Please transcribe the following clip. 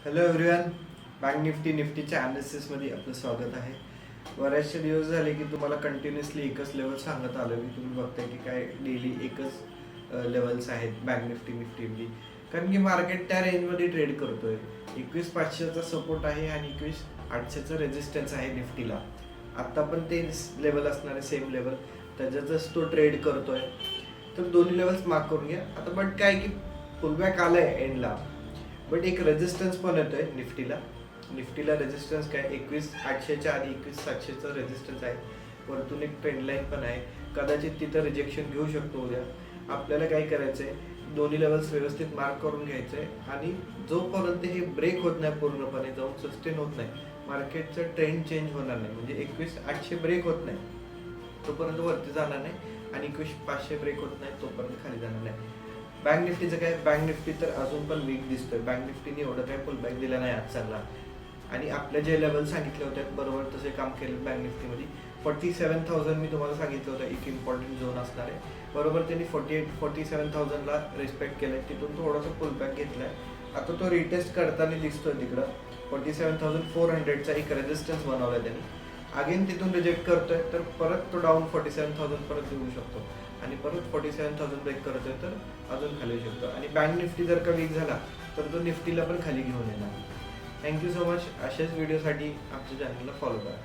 Hello everyone, bank निफ्टीच्या ॲनालिसिसमध्ये आपलं स्वागत आहे. बरेचसे दिवस झाले की तुम्हाला कंटिन्युअसली एकच लेवल सांगत आलो की तुम्ही बघताय की काय डेली एकच लेवल्स आहेत बँक निफ्टीमध्ये. कारण की मार्केट त्या रेंजमध्ये ट्रेड करतोय. 21,500चा सपोर्ट आहे आणि 21,800चा रेजिस्टन्स आहे निफ्टीला. आत्ता पण ते लेवल असणार आहे, सेम लेवल त्याच्यातच तो ट्रेड करतोय. तर दोन्ही लेवल्स मार्क करून घ्या. आता बट काय की पुलबॅक आलाय एंडला, बट एक रेजिस्टन्स पण येतोय निफ्टीला रेजिस्टन्स काय 21,800च्या आणि 21,700चा रेजिस्टन्स आहे. वरतून एक ट्रेंड लाईन पण आहे, कदाचित तिथं रिजेक्शन घेऊ शकतो उद्या. आपल्याला काय करायचंय, दोन्ही लेवल्स व्यवस्थित मार्क करून घ्यायचंय आणि जोपर्यंत हे ब्रेक होत नाही, पूर्णपणे जाऊन सस्टेन होत नाही, मार्केटचं ट्रेंड चेंज होणार नाही, म्हणजे 21,800 ब्रेक होत नाही तोपर्यंत वरती जाणार नाही आणि 21,500 ब्रेक होत नाही तोपर्यंत खाली जाणार नाही. बँक निफ्टीचं काय, बँक निफ्टी तर अजून पण वीक दिसतोय. बँक निफ्टीने एवढं काय पुलबॅक दिला नाही आज चांगला आणि आपले जे लेवल सांगितले होते बरोबर तसे काम केलं. बँक निफ्टीमध्ये 47,000 मी तुम्हाला सांगितलं होतं एक इम्पॉर्टंट झोन असणार आहे, बरोबर त्यांनी 47,000ला रिस्पेक्ट केलंय. तिथून थोडंसं पुलबॅक घेतलाय. आता तो रिटेस्ट करताना दिसतोय तिकडं 47,400चा एक रेजिस्टन्स बनवलाय त्यांनी. अगेन तिथून रिजेक्ट करतोय तर परत तो डाऊन 47,000 परत येऊ शकतो आणि परत 47,000 ब्रेक करतोय तर अजून खाली येऊ शकतो. आणि बँक निफ्टी जर का वीक झाला तर तो निफ्टीला पण खाली घेऊन येणार. Thank you so much. अशाच व्हिडिओसाठी आमच्या चॅनलला फॉलो करा.